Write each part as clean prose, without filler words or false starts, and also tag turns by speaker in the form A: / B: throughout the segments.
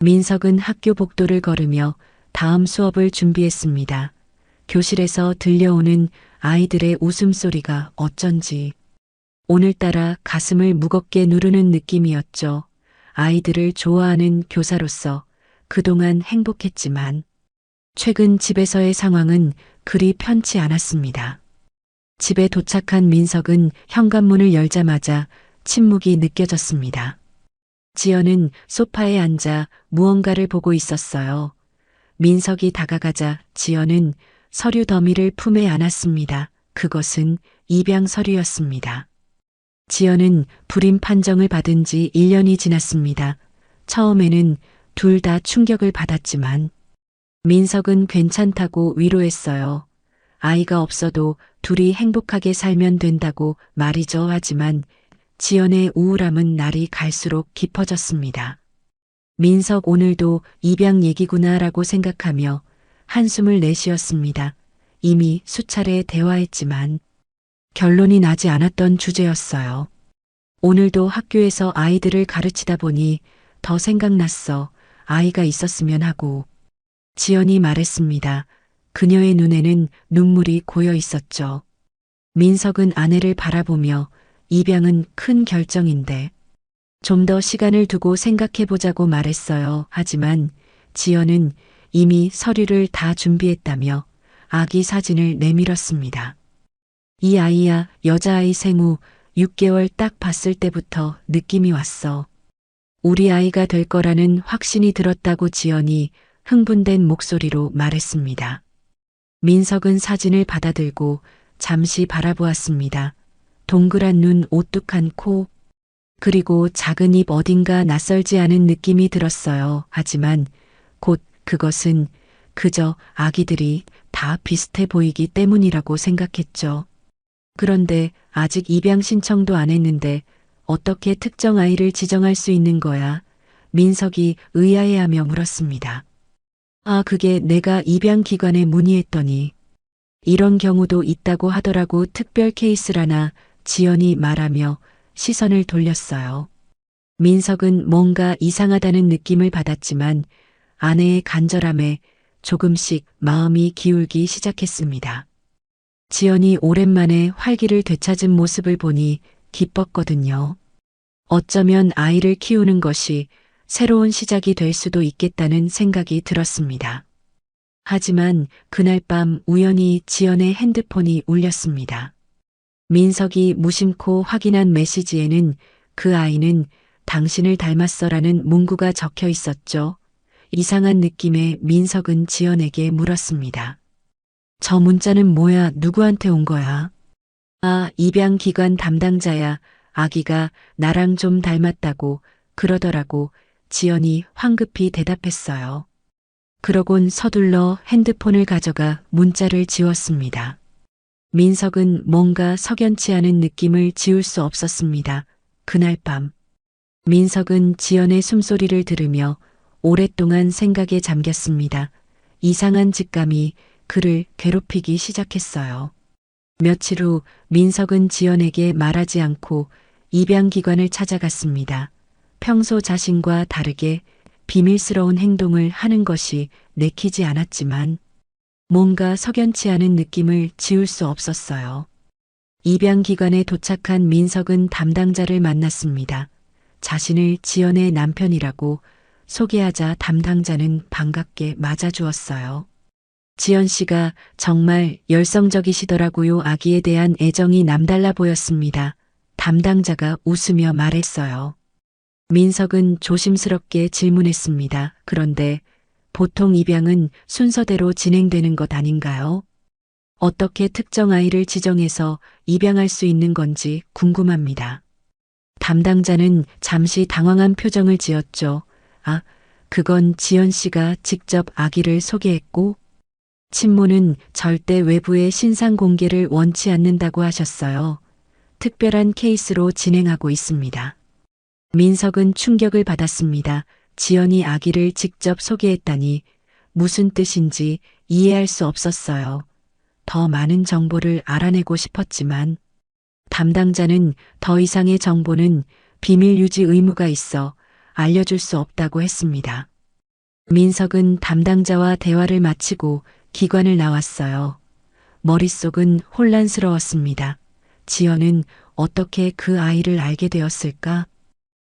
A: 민석은 학교 복도를 걸으며 다음 수업을 준비했습니다. 교실에서 들려오는 아이들의 웃음소리가 어쩐지 오늘따라 가슴을 무겁게 누르는 느낌이었죠. 아이들을 좋아하는 교사로서 그동안 행복했지만 최근 집에서의 상황은 그리 편치 않았습니다. 집에 도착한 민석은 현관문을 열자마자 침묵이 느껴졌습니다. 지연은 소파에 앉아 무언가를 보고 있었어요. 민석이 다가가자 지연은 서류 더미를 품에 안았습니다. 그것은 입양 서류였습니다. 지연은 불임 판정을 받은 지 1년이 지났습니다. 처음에는 둘 다 충격을 받았지만 민석은 괜찮다고 위로했어요. 아이가 없어도 둘이 행복하게 살면 된다고 말이죠. 하지만 지연의 우울함은 날이 갈수록 깊어졌습니다. 민석 오늘도 입양 얘기구나라고 생각하며 한숨을 내쉬었습니다. 이미 수차례 대화했지만 결론이 나지 않았던 주제였어요. 오늘도 학교에서 아이들을 가르치다 보니 더 생각났어. 아이가 있었으면 하고. 지연이 말했습니다. 그녀의 눈에는 눈물이 고여 있었죠. 민석은 아내를 바라보며 입양은 큰 결정인데 좀 더 시간을 두고 생각해보자고 말했어요. 하지만 지연은 이미 서류를 다 준비했다며 아기 사진을 내밀었습니다. 이 아이야 여자아이 생후 6개월 딱 봤을 때부터 느낌이 왔어. 우리 아이가 될 거라는 확신이 들었다고 지연이 흥분된 목소리로 말했습니다. 민석은 사진을 받아들고 잠시 바라보았습니다. 동그란 눈, 오뚝한 코, 그리고 작은 입 어딘가 낯설지 않은 느낌이 들었어요. 하지만 곧 그것은 그저 아기들이 다 비슷해 보이기 때문이라고 생각했죠. 그런데 아직 입양 신청도 안 했는데 어떻게 특정 아이를 지정할 수 있는 거야? 민석이 의아해하며 물었습니다. 아, 그게 내가 입양 기관에 문의했더니 이런 경우도 있다고 하더라고. 특별 케이스라나 지연이 말하며 시선을 돌렸어요. 민석은 뭔가 이상하다는 느낌을 받았지만 아내의 간절함에 조금씩 마음이 기울기 시작했습니다. 지연이 오랜만에 활기를 되찾은 모습을 보니 기뻤거든요. 어쩌면 아이를 키우는 것이 새로운 시작이 될 수도 있겠다는 생각이 들었습니다. 하지만 그날 밤 우연히 지연의 핸드폰이 울렸습니다. 민석이 무심코 확인한 메시지에는 그 아이는 당신을 닮았어라는 문구가 적혀 있었죠. 이상한 느낌에 민석은 지연에게 물었습니다. 저 문자는 뭐야? 누구한테 온 거야? 아, 입양기관 담당자야. 아기가 나랑 좀 닮았다고 그러더라고. 지연이 황급히 대답했어요. 그러곤 서둘러 핸드폰을 가져가 문자를 지웠습니다. 민석은 뭔가 석연치 않은 느낌을 지울 수 없었습니다. 그날 밤 민석은 지연의 숨소리를 들으며 오랫동안 생각에 잠겼습니다. 이상한 직감이 그를 괴롭히기 시작했어요. 며칠 후 민석은 지연에게 말하지 않고 입양기관을 찾아갔습니다. 평소 자신과 다르게 비밀스러운 행동을 하는 것이 내키지 않았지만 뭔가 석연치 않은 느낌을 지울 수 없었어요. 입양기관에 도착한 민석은 담당자를 만났습니다. 자신을 지연의 남편이라고 소개하자 담당자는 반갑게 맞아주었어요. 지연 씨가 정말 열성적이시더라고요. 아기에 대한 애정이 남달라 보였습니다. 담당자가 웃으며 말했어요. 민석은 조심스럽게 질문했습니다. 그런데 보통 입양은 순서대로 진행되는 것 아닌가요? 어떻게 특정 아이를 지정해서 입양할 수 있는 건지 궁금합니다. 담당자는 잠시 당황한 표정을 지었죠. 아, 그건 지연 씨가 직접 아기를 소개했고 친모는 절대 외부의 신상 공개를 원치 않는다고 하셨어요. 특별한 케이스로 진행하고 있습니다. 민석은 충격을 받았습니다. 지연이 아기를 직접 소개했다니 무슨 뜻인지 이해할 수 없었어요. 더 많은 정보를 알아내고 싶었지만 담당자는 더 이상의 정보는 비밀 유지 의무가 있어 알려줄 수 없다고 했습니다. 민석은 담당자와 대화를 마치고 기관을 나왔어요. 머릿속은 혼란스러웠습니다. 지연은 어떻게 그 아이를 알게 되었을까?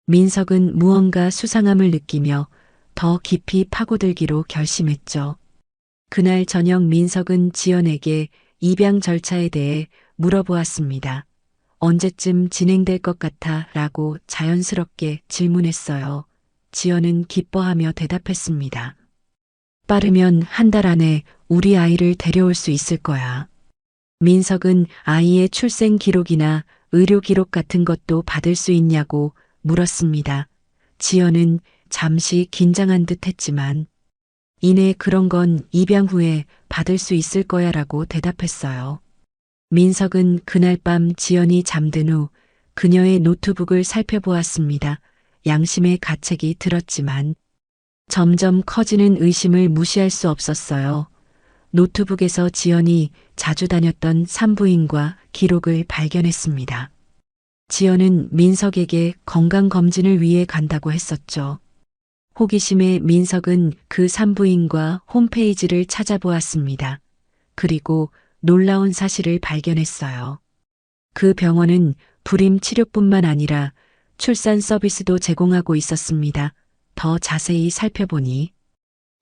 A: 민석은 무언가 수상함을 느끼며 더 깊이 파고들기로 결심했죠. 그날 저녁 민석은 지연에게 입양 절차에 대해 물어보았습니다. 언제쯤 진행될 것 같아? 라고 자연스럽게 질문했어요. 지연은 기뻐하며 대답했습니다. 빠르면 한 달 안에 우리 아이를 데려올 수 있을 거야. 민석은 아이의 출생 기록이나 의료 기록 같은 것도 받을 수 있냐고 물었습니다. 지연은 잠시 긴장한 듯 했지만 이내 그런 건 입양 후에 받을 수 있을 거야 라고 대답했어요. 민석은 그날 밤 지연이 잠든 후 그녀의 노트북을 살펴보았습니다. 양심의 가책이 들었지만 점점 커지는 의심을 무시할 수 없었어요. 노트북에서 지연이 자주 다녔던 산부인과 기록을 발견했습니다. 지연은 민석에게 건강검진을 위해 간다고 했었죠. 호기심에 민석은 그 산부인과 홈페이지를 찾아보았습니다. 그리고 놀라운 사실을 발견했어요. 그 병원은 불임 치료뿐만 아니라 출산 서비스도 제공하고 있었습니다. 더 자세히 살펴보니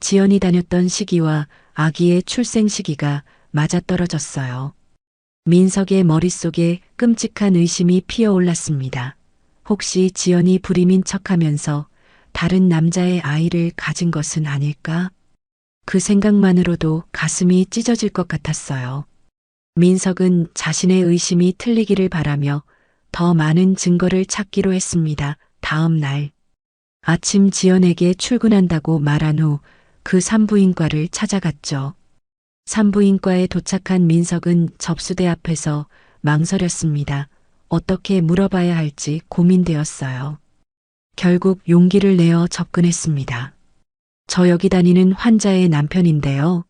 A: 지연이 다녔던 시기와 아기의 출생 시기가 맞아떨어졌어요. 민석의 머릿속에 끔찍한 의심이 피어올랐습니다. 혹시 지연이 불임인 척하면서 다른 남자의 아이를 가진 것은 아닐까? 그 생각만으로도 가슴이 찢어질 것 같았어요. 민석은 자신의 의심이 틀리기를 바라며 더 많은 증거를 찾기로 했습니다. 다음 날 아침 지연에게 출근한다고 말한 후 그 산부인과를 찾아갔죠. 산부인과에 도착한 민석은 접수대 앞에서 망설였습니다. 어떻게 물어봐야 할지 고민되었어요. 결국 용기를 내어 접근했습니다. 저 여기 다니는 환자의 남편인데요.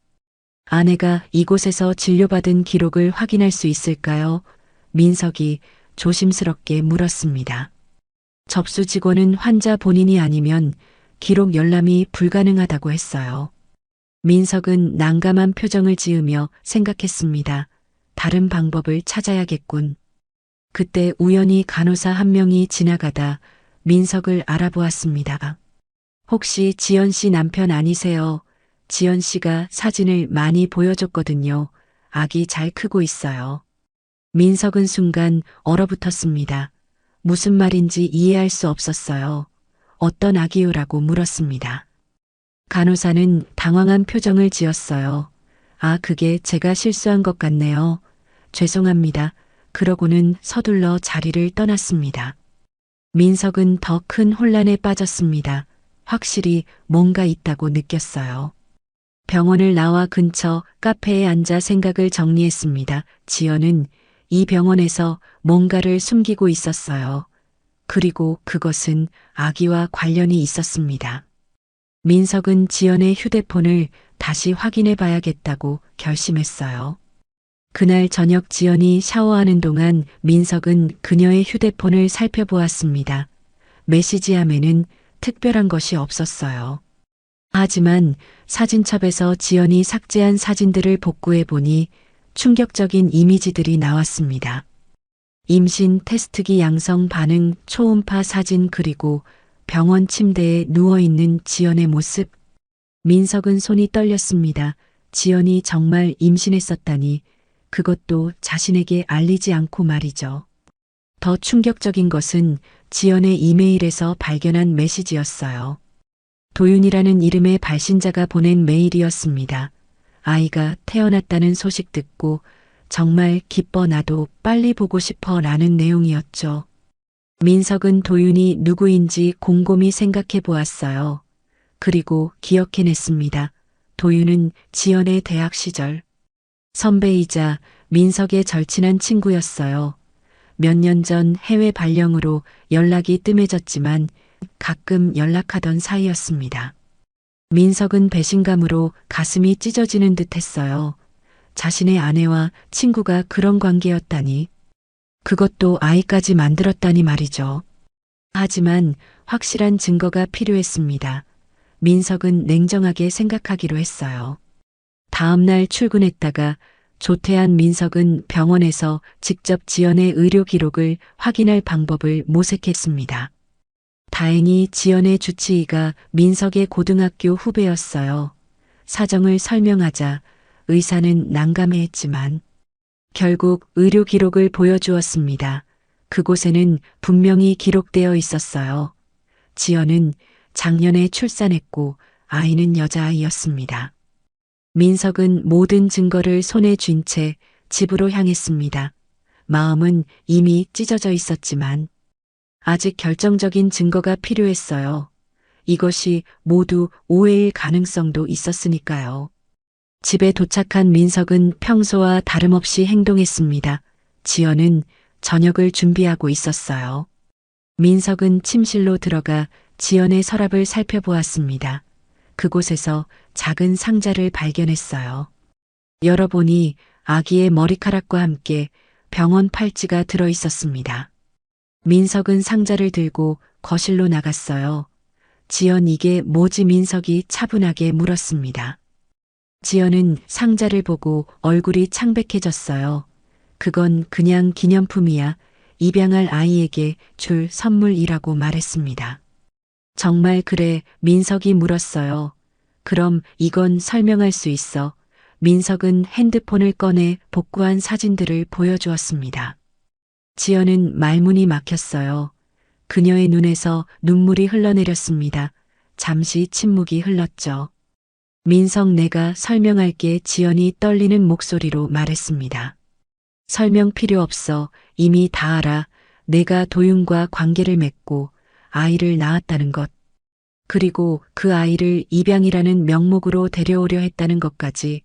A: 아내가 이곳에서 진료받은 기록을 확인할 수 있을까요? 민석이 조심스럽게 물었습니다. 접수 직원은 환자 본인이 아니면 기록 열람이 불가능하다고 했어요. 민석은 난감한 표정을 지으며 생각했습니다. 다른 방법을 찾아야겠군. 그때 우연히 간호사 한 명이 지나가다 민석을 알아보았습니다. 혹시 지연 씨 남편 아니세요? 지연 씨가 사진을 많이 보여줬거든요. 아기 잘 크고 있어요. 민석은 순간 얼어붙었습니다. 무슨 말인지 이해할 수 없었어요. 어떤 아기요라고 물었습니다. 간호사는 당황한 표정을 지었어요. 아, 그게 제가 실수한 것 같네요. 죄송합니다. 그러고는 서둘러 자리를 떠났습니다. 민석은 더 큰 혼란에 빠졌습니다. 확실히 뭔가 있다고 느꼈어요. 병원을 나와 근처 카페에 앉아 생각을 정리했습니다. 지연은 이 병원에서 뭔가를 숨기고 있었어요. 그리고 그것은 아기와 관련이 있었습니다. 민석은 지연의 휴대폰을 다시 확인해 봐야겠다고 결심했어요. 그날 저녁 지연이 샤워하는 동안 민석은 그녀의 휴대폰을 살펴보았습니다. 메시지함에는 특별한 것이 없었어요. 하지만 사진첩에서 지연이 삭제한 사진들을 복구해 보니 충격적인 이미지들이 나왔습니다. 임신 테스트기 양성 반응 초음파 사진 그리고 병원 침대에 누워있는 지연의 모습. 민석은 손이 떨렸습니다. 지연이 정말 임신했었다니, 그것도 자신에게 알리지 않고 말이죠. 더 충격적인 것은 지연의 이메일에서 발견한 메시지였어요. 도윤이라는 이름의 발신자가 보낸 메일이었습니다. 아이가 태어났다는 소식 듣고 정말 기뻐 나도 빨리 보고 싶어 라는 내용이었죠. 민석은 도윤이 누구인지 곰곰이 생각해 보았어요. 그리고 기억해냈습니다. 도윤은 지연의 대학 시절 선배이자 민석의 절친한 친구였어요. 몇 년 전 해외 발령으로 연락이 뜸해졌지만 가끔 연락하던 사이였습니다. 민석은 배신감으로 가슴이 찢어지는 듯 했어요. 자신의 아내와 친구가 그런 관계였다니. 그것도 아이까지 만들었다니 말이죠. 하지만 확실한 증거가 필요했습니다. 민석은 냉정하게 생각하기로 했어요. 다음 날 출근했다가 조퇴한 민석은 병원에서 직접 지연의 의료 기록을 확인할 방법을 모색했습니다. 다행히 지연의 주치의가 민석의 고등학교 후배였어요. 사정을 설명하자 의사는 난감해했지만 결국 의료 기록을 보여주었습니다. 그곳에는 분명히 기록되어 있었어요. 지연은 작년에 출산했고 아이는 여자아이였습니다. 민석은 모든 증거를 손에 쥔 채 집으로 향했습니다. 마음은 이미 찢어져 있었지만 아직 결정적인 증거가 필요했어요. 이것이 모두 오해일 가능성도 있었으니까요. 집에 도착한 민석은 평소와 다름없이 행동했습니다. 지연은 저녁을 준비하고 있었어요. 민석은 침실로 들어가 지연의 서랍을 살펴보았습니다. 그곳에서 작은 상자를 발견했어요. 열어보니 아기의 머리카락과 함께 병원 팔찌가 들어 있었습니다. 민석은 상자를 들고 거실로 나갔어요. 지연 이게 뭐지? 민석이 차분하게 물었습니다. 지연은 상자를 보고 얼굴이 창백해졌어요. 그건 그냥 기념품이야. 입양할 아이에게 줄 선물이라고 말했습니다. 정말 그래? 민석이 물었어요. 그럼 이건 설명할 수 있어. 민석은 핸드폰을 꺼내 복구한 사진들을 보여주었습니다. 지연은 말문이 막혔어요. 그녀의 눈에서 눈물이 흘러내렸습니다. 잠시 침묵이 흘렀죠. 민석 내가 설명할게. 지연이 떨리는 목소리로 말했습니다. 설명 필요 없어. 이미 다 알아. 내가 도윤과 관계를 맺고 아이를 낳았다는 것. 그리고 그 아이를 입양이라는 명목으로 데려오려 했다는 것까지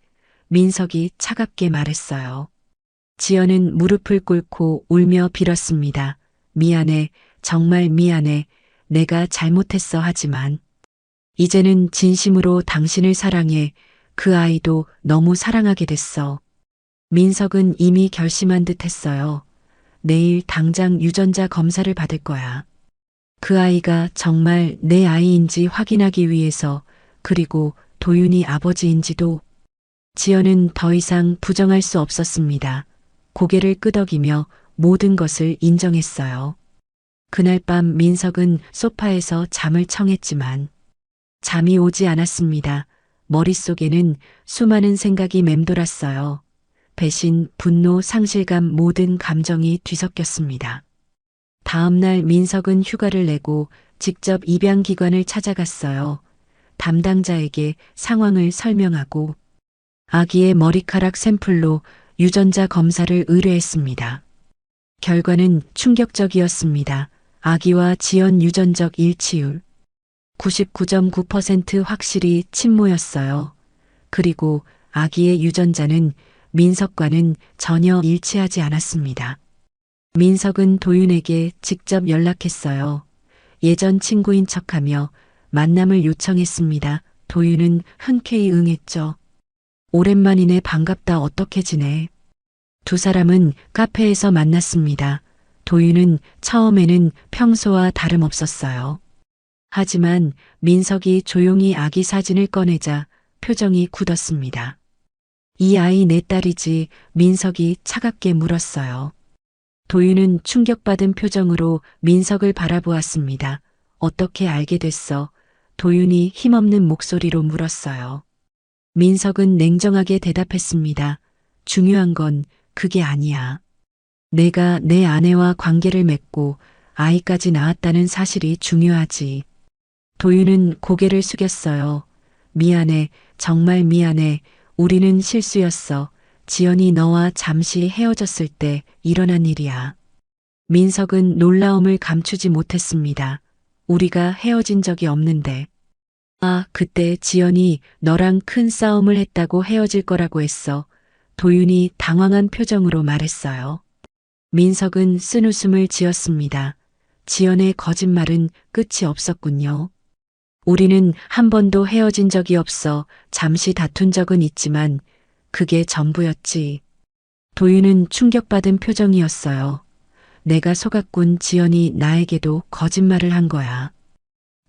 A: 민석이 차갑게 말했어요. 지연은 무릎을 꿇고 울며 빌었습니다. 미안해. 정말 미안해. 내가 잘못했어. 하지만 이제는 진심으로 당신을 사랑해. 그 아이도 너무 사랑하게 됐어. 민석은 이미 결심한 듯 했어요. 내일 당장 유전자 검사를 받을 거야. 그 아이가 정말 내 아이인지 확인하기 위해서, 그리고 도윤이 아버지인지도. 지연은 더 이상 부정할 수 없었습니다. 고개를 끄덕이며 모든 것을 인정했어요. 그날 밤 민석은 소파에서 잠을 청했지만 잠이 오지 않았습니다. 머릿속에는 수많은 생각이 맴돌았어요. 배신, 분노, 상실감, 모든 감정이 뒤섞였습니다. 다음 날 민석은 휴가를 내고 직접 입양기관을 찾아갔어요. 담당자에게 상황을 설명하고 아기의 머리카락 샘플로 유전자 검사를 의뢰했습니다. 결과는 충격적이었습니다. 아기와 지연 유전적 일치율 99.9% 확실히 친모였어요. 그리고 아기의 유전자는 민석과는 전혀 일치하지 않았습니다. 민석은 도윤에게 직접 연락했어요. 예전 친구인 척하며 만남을 요청했습니다. 도윤은 흔쾌히 응했죠. 오랜만이네. 반갑다. 어떻게 지내? 두 사람은 카페에서 만났습니다. 도윤은 처음에는 평소와 다름없었어요. 하지만 민석이 조용히 아기 사진을 꺼내자 표정이 굳었습니다. 이 아이 내 딸이지? 민석이 차갑게 물었어요. 도윤은 충격받은 표정으로 민석을 바라보았습니다. 어떻게 알게 됐어? 도윤이 힘없는 목소리로 물었어요. 민석은 냉정하게 대답했습니다. 중요한 건 그게 아니야. 내가 내 아내와 관계를 맺고 아이까지 낳았다는 사실이 중요하지. 도윤은 고개를 숙였어요. 미안해. 정말 미안해. 우리는 실수였어. 지연이 너와 잠시 헤어졌을 때 일어난 일이야. 민석은 놀라움을 감추지 못했습니다. 우리가 헤어진 적이 없는데. 아, 그때 지연이 너랑 큰 싸움을 했다고 헤어질 거라고 했어. 도윤이 당황한 표정으로 말했어요. 민석은 쓴웃음을 지었습니다. 지연의 거짓말은 끝이 없었군요. 우리는 한 번도 헤어진 적이 없어. 잠시 다툰 적은 있지만 그게 전부였지. 도윤은 충격받은 표정이었어요. 내가 속았군. 지연이 나에게도 거짓말을 한 거야.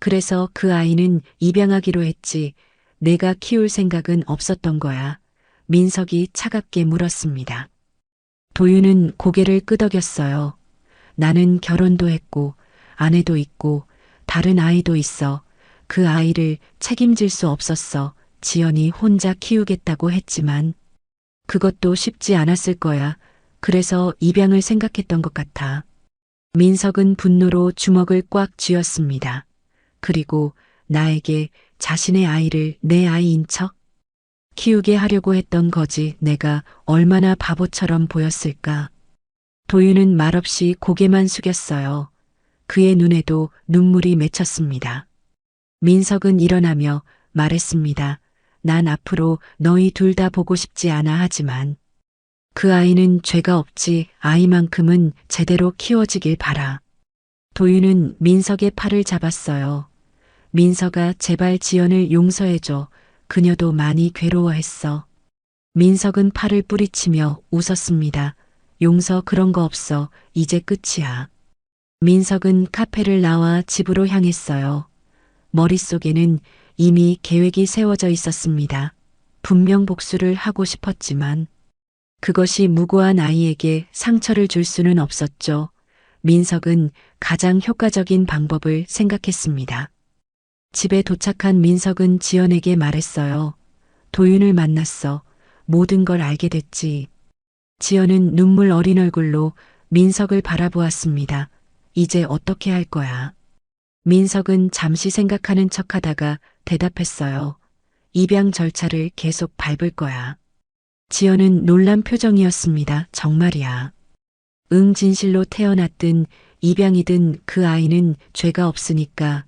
A: 그래서 그 아이는 입양하기로 했지. 내가 키울 생각은 없었던 거야. 민석이 차갑게 물었습니다. 도윤은 고개를 끄덕였어요. 나는 결혼도 했고, 아내도 있고, 다른 아이도 있어. 그 아이를 책임질 수 없었어. 지연이 혼자 키우겠다고 했지만, 그것도 쉽지 않았을 거야. 그래서 입양을 생각했던 것 같아. 민석은 분노로 주먹을 꽉 쥐었습니다. 그리고 나에게 자신의 아이를 내 아이인 척 키우게 하려고 했던 거지. 내가 얼마나 바보처럼 보였을까. 도윤은 말없이 고개만 숙였어요. 그의 눈에도 눈물이 맺혔습니다. 민석은 일어나며 말했습니다. 난 앞으로 너희 둘 다 보고 싶지 않아. 하지만 그 아이는 죄가 없지. 아이만큼은 제대로 키워지길 바라. 도윤은 민석의 팔을 잡았어요. 민석아, 제발 지연을 용서해줘. 그녀도 많이 괴로워했어. 민석은 팔을 뿌리치며 웃었습니다. 용서 그런 거 없어. 이제 끝이야. 민석은 카페를 나와 집으로 향했어요. 머릿속에는 이미 계획이 세워져 있었습니다. 분명 복수를 하고 싶었지만 그것이 무고한 아이에게 상처를 줄 수는 없었죠. 민석은 가장 효과적인 방법을 생각했습니다. 집에 도착한 민석은 지연에게 말했어요. 도윤을 만났어. 모든 걸 알게 됐지. 지연은 눈물 어린 얼굴로 민석을 바라보았습니다. 이제 어떻게 할 거야? 민석은 잠시 생각하는 척하다가 대답했어요. 입양 절차를 계속 밟을 거야. 지연은 놀란 표정이었습니다. 정말이야. 응, 진실로 태어났든 입양이든 그 아이는 죄가 없으니까.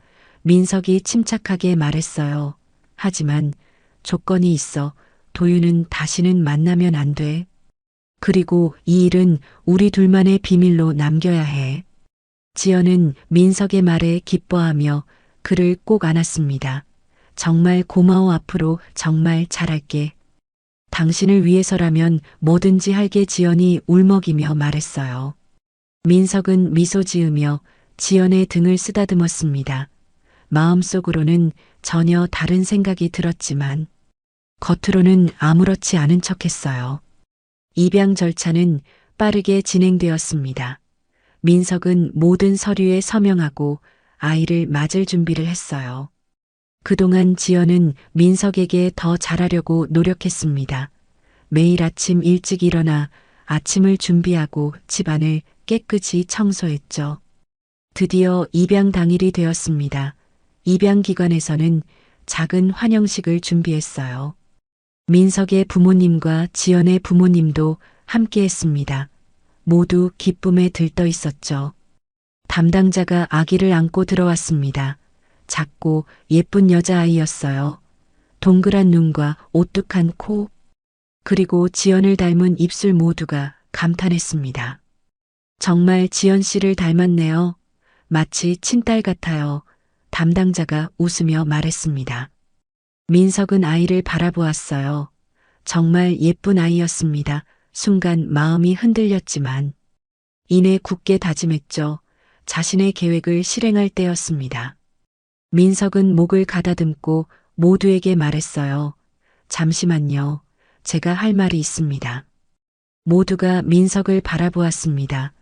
A: 민석이 침착하게 말했어요. 하지만 조건이 있어. 도윤은 다시는 만나면 안 돼. 그리고 이 일은 우리 둘만의 비밀로 남겨야 해. 지연은 민석의 말에 기뻐하며 그를 꼭 안았습니다. 정말 고마워. 앞으로 정말 잘할게. 당신을 위해서라면 뭐든지 할게. 지연이 울먹이며 말했어요. 민석은 미소 지으며 지연의 등을 쓰다듬었습니다. 마음속으로는 전혀 다른 생각이 들었지만 겉으로는 아무렇지 않은 척했어요. 입양 절차는 빠르게 진행되었습니다. 민석은 모든 서류에 서명하고 아이를 맞을 준비를 했어요. 그동안 지연은 민석에게 더 잘하려고 노력했습니다. 매일 아침 일찍 일어나 아침을 준비하고 집안을 깨끗이 청소했죠. 드디어 입양 당일이 되었습니다. 입양 기관에서는 작은 환영식을 준비했어요. 민석의 부모님과 지연의 부모님도 함께 했습니다. 모두 기쁨에 들떠 있었죠. 담당자가 아기를 안고 들어왔습니다. 작고 예쁜 여자아이였어요. 동그란 눈과 오뚝한 코, 그리고 지연을 닮은 입술 모두가 감탄했습니다. 정말 지연 씨를 닮았네요. 마치 친딸 같아요. 담당자가 웃으며 말했습니다. 민석은 아이를 바라보았어요. 정말 예쁜 아이였습니다. 순간 마음이 흔들렸지만 이내 굳게 다짐했죠. 자신의 계획을 실행할 때였습니다. 민석은 목을 가다듬고 모두에게 말했어요. 잠시만요. 제가 할 말이 있습니다. 모두가 민석을 바라보았습니다.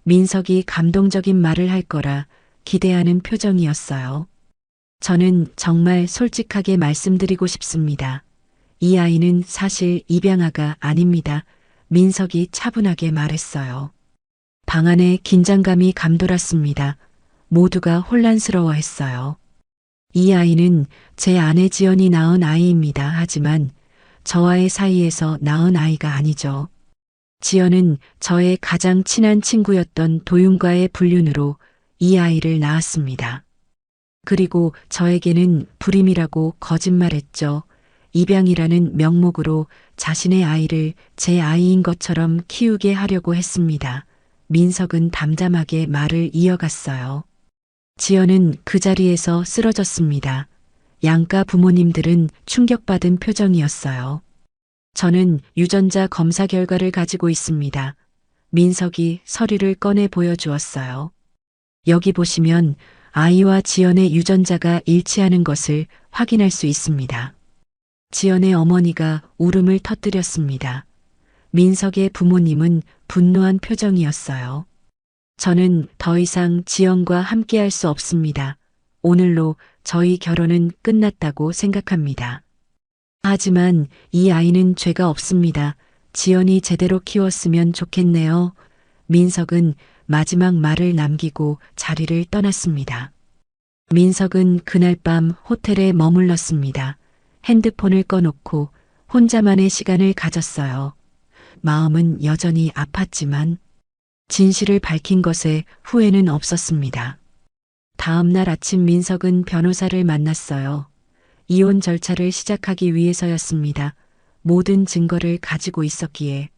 A: 민석이 감동적인 말을 할 거라 기대하는 표정이었어요. 저는 정말 솔직하게 말씀드리고 싶습니다. 이 아이는 사실 입양아가 아닙니다. 민석이 차분하게 말했어요. 방 안에 긴장감이 감돌았습니다. 모두가 혼란스러워했어요. 이 아이는 제 아내 지연이 낳은 아이입니다. 하지만 저와의 사이에서 낳은 아이가 아니죠. 지연은 저의 가장 친한 친구였던 도윤과의 불륜으로 이 아이를 낳았습니다. 그리고 저에게는 불임이라고 거짓말했죠. 입양이라는 명목으로 자신의 아이를 제 아이인 것처럼 키우게 하려고 했습니다. 민석은 담담하게 말을 이어갔어요. 지연은 그 자리에서 쓰러졌습니다. 양가 부모님들은 충격받은 표정이었어요. 저는 유전자 검사 결과를 가지고 있습니다. 민석이 서류를 꺼내 보여주었어요. 여기 보시면 아이와 지연의 유전자가 일치하는 것을 확인할 수 있습니다. 지연의 어머니가 울음을 터뜨렸습니다. 민석의 부모님은 분노한 표정이었어요. 저는 더 이상 지연과 함께할 수 없습니다. 오늘로 저희 결혼은 끝났다고 생각합니다. 하지만 이 아이는 죄가 없습니다. 지연이 제대로 키웠으면 좋겠네요. 민석은 마지막 말을 남기고 자리를 떠났습니다. 민석은 그날 밤 호텔에 머물렀습니다. 핸드폰을 꺼놓고 혼자만의 시간을 가졌어요. 마음은 여전히 아팠지만 진실을 밝힌 것에 후회는 없었습니다. 다음 날 아침 민석은 변호사를 만났어요. 이혼 절차를 시작하기 위해서였습니다. 모든 증거를 가지고 있었기에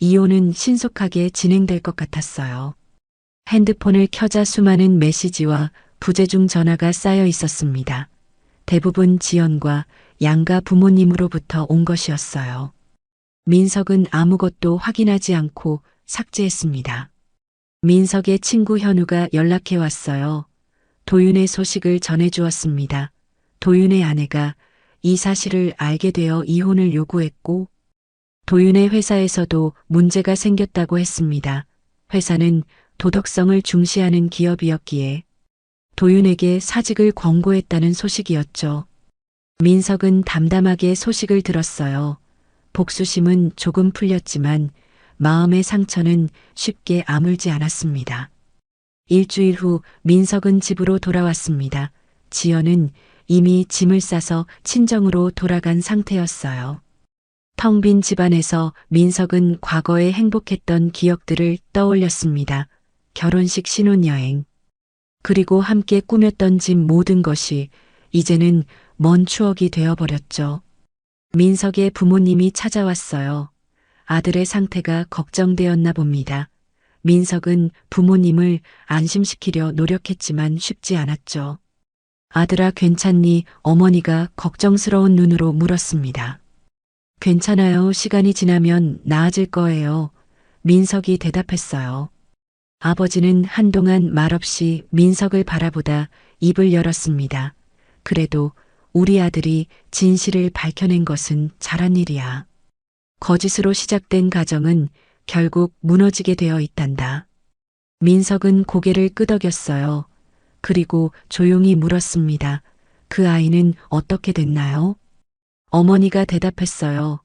A: 이혼은 신속하게 진행될 것 같았어요. 핸드폰을 켜자 수많은 메시지와 부재중 전화가 쌓여 있었습니다. 대부분 지연과 양가 부모님으로부터 온 것이었어요. 민석은 아무것도 확인하지 않고 삭제했습니다. 민석의 친구 현우가 연락해 왔어요. 도윤의 소식을 전해주었습니다. 도윤의 아내가 이 사실을 알게 되어 이혼을 요구했고 도윤의 회사에서도 문제가 생겼다고 했습니다. 회사는 도덕성을 중시하는 기업이었기에 도윤에게 사직을 권고했다는 소식이었죠. 민석은 담담하게 소식을 들었어요. 복수심은 조금 풀렸지만 마음의 상처는 쉽게 아물지 않았습니다. 일주일 후 민석은 집으로 돌아왔습니다. 지연은 이미 짐을 싸서 친정으로 돌아간 상태였어요. 텅 빈 집안에서 민석은 과거에 행복했던 기억들을 떠올렸습니다. 결혼식, 신혼여행, 그리고 함께 꾸몄던 집, 모든 것이 이제는 먼 추억이 되어버렸죠. 민석의 부모님이 찾아왔어요. 아들의 상태가 걱정되었나 봅니다. 민석은 부모님을 안심시키려 노력했지만 쉽지 않았죠. 아들아, 괜찮니? 어머니가 걱정스러운 눈으로 물었습니다. 괜찮아요. 시간이 지나면 나아질 거예요. 민석이 대답했어요. 아버지는 한동안 말없이 민석을 바라보다 입을 열었습니다. 그래도 우리 아들이 진실을 밝혀낸 것은 잘한 일이야. 거짓으로 시작된 가정은 결국 무너지게 되어 있단다. 민석은 고개를 끄덕였어요. 그리고 조용히 물었습니다. 그 아이는 어떻게 됐나요? 어머니가 대답했어요.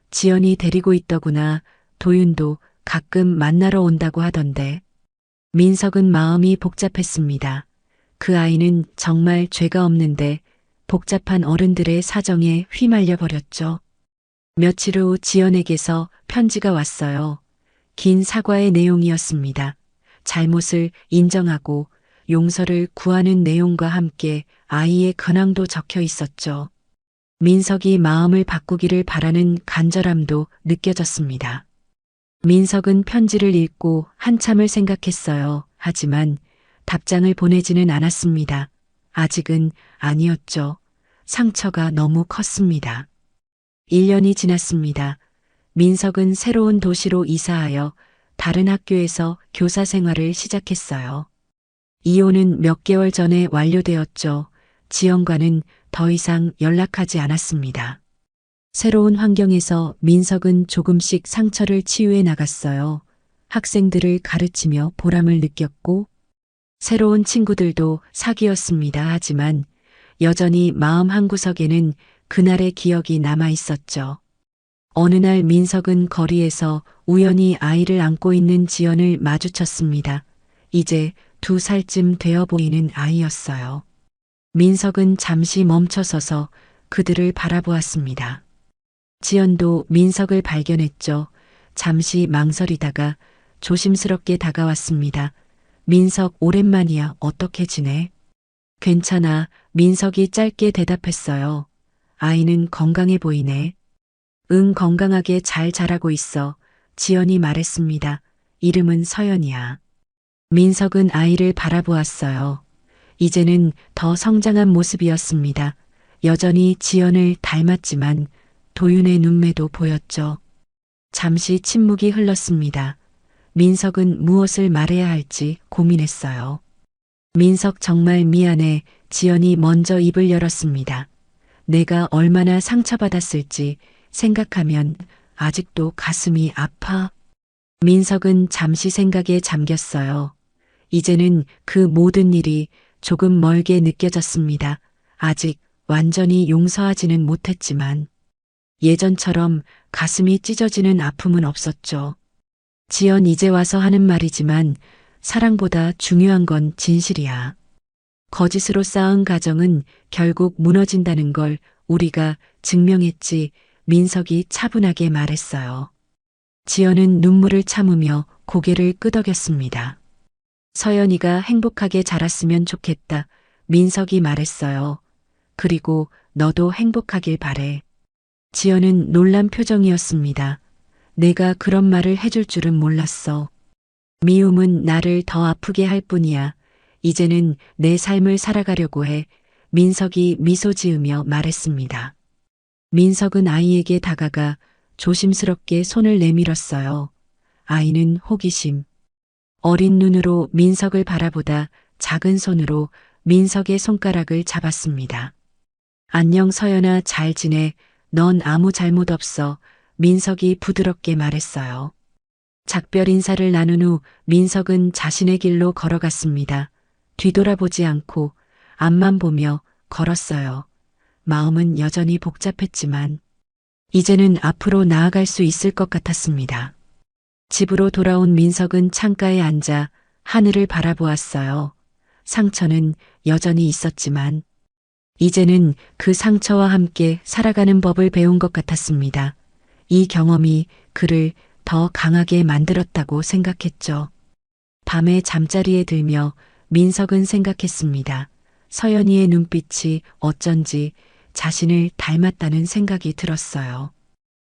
A: 지연이 데리고 있더구나. 도윤도 가끔 만나러 온다고 하던데. 민석은 마음이 복잡했습니다. 그 아이는 정말 죄가 없는데 복잡한 어른들의 사정에 휘말려 버렸죠. 며칠 후 지연에게서 편지가 왔어요. 긴 사과의 내용이었습니다. 잘못을 인정하고 용서를 구하는 내용과 함께 아이의 근황도 적혀 있었죠. 민석이 마음을 바꾸기를 바라는 간절함도 느껴졌습니다. 민석은 편지를 읽고 한참을 생각했어요. 하지만 답장을 보내지는 않았습니다. 아직은 아니었죠. 상처가 너무 컸습니다. 1년이 지났습니다. 민석은 새로운 도시로 이사하여 다른 학교에서 교사 생활을 시작했어요. 이혼은 몇 개월 전에 완료되었죠. 지연과는 더 이상 연락하지 않았습니다. 새로운 환경에서 민석은 조금씩 상처를 치유해 나갔어요. 학생들을 가르치며 보람을 느꼈고 새로운 친구들도 사귀었습니다. 하지만 여전히 마음 한구석에는 그날의 기억이 남아 있었죠. 어느 날 민석은 거리에서 우연히 아이를 안고 있는 지연을 마주쳤습니다. 이제 2살쯤 되어 보이는 아이였어요. 민석은 잠시 멈춰서서 그들을 바라보았습니다. 지연도 민석을 발견했죠. 잠시 망설이다가 조심스럽게 다가왔습니다. 민석, 오랜만이야. 어떻게 지내? 괜찮아. 민석이 짧게 대답했어요. 아이는 건강해 보이네. 응, 건강하게 잘 자라고 있어. 지연이 말했습니다. 이름은 서연이야. 민석은 아이를 바라보았어요. 이제는 더 성장한 모습이었습니다. 여전히 지연을 닮았지만 도윤의 눈매도 보였죠. 잠시 침묵이 흘렀습니다. 민석은 무엇을 말해야 할지 고민했어요. 민석 정말 미안해. 지연이 먼저 입을 열었습니다. 내가 얼마나 상처받았을지 생각하면 아직도 가슴이 아파. 민석은 잠시 생각에 잠겼어요. 이제는 그 모든 일이 조금 멀게 느껴졌습니다. 아직 완전히 용서하지는 못했지만 예전처럼 가슴이 찢어지는 아픔은 없었죠. 지연 이제 와서 하는 말이지만 사랑보다 중요한 건 진실이야. 거짓으로 쌓은 가정은 결국 무너진다는 걸 우리가 증명했지. 민석이 차분하게 말했어요. 지연은 눈물을 참으며 고개를 끄덕였습니다. 서연이가 행복하게 자랐으면 좋겠다. 민석이 말했어요. 그리고 너도 행복하길 바래. 지연은 놀란 표정이었습니다. 내가 그런 말을 해줄 줄은 몰랐어. 미움은 나를 더 아프게 할 뿐이야. 이제는 내 삶을 살아가려고 해. 민석이 미소 지으며 말했습니다. 민석은 아이에게 다가가 조심스럽게 손을 내밀었어요. 아이는 호기심. 어린 눈으로 민석을 바라보다 작은 손으로 민석의 손가락을 잡았습니다. 안녕 서연아, 잘 지내? 넌 아무 잘못 없어. 민석이 부드럽게 말했어요. 작별 인사를 나눈 후 민석은 자신의 길로 걸어갔습니다. 뒤돌아보지 않고 앞만 보며 걸었어요. 마음은 여전히 복잡했지만 이제는 앞으로 나아갈 수 있을 것 같았습니다. 집으로 돌아온 민석은 창가에 앉아 하늘을 바라보았어요. 상처는 여전히 있었지만 이제는 그 상처와 함께 살아가는 법을 배운 것 같았습니다. 이 경험이 그를 더 강하게 만들었다고 생각했죠. 밤에 잠자리에 들며 민석은 생각했습니다. 서연이의 눈빛이 어쩐지 자신을 닮았다는 생각이 들었어요.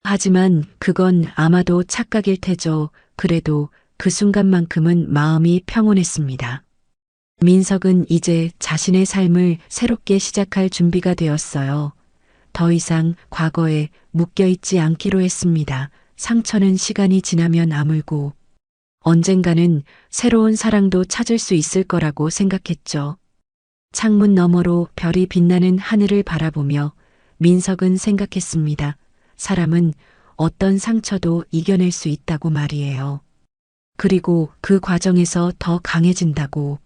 A: 하지만 그건 아마도 착각일 테죠. 그래도 그 순간만큼은 마음이 평온했습니다. 민석은 이제 자신의 삶을 새롭게 시작할 준비가 되었어요. 더 이상 과거에 묶여있지 않기로 했습니다. 상처는 시간이 지나면 아물고 언젠가는 새로운 사랑도 찾을 수 있을 거라고 생각했죠. 창문 너머로 별이 빛나는 하늘을 바라보며 민석은 생각했습니다. 사람은 어떤 상처도 이겨낼 수 있다고 말이에요. 그리고 그 과정에서 더 강해진다고.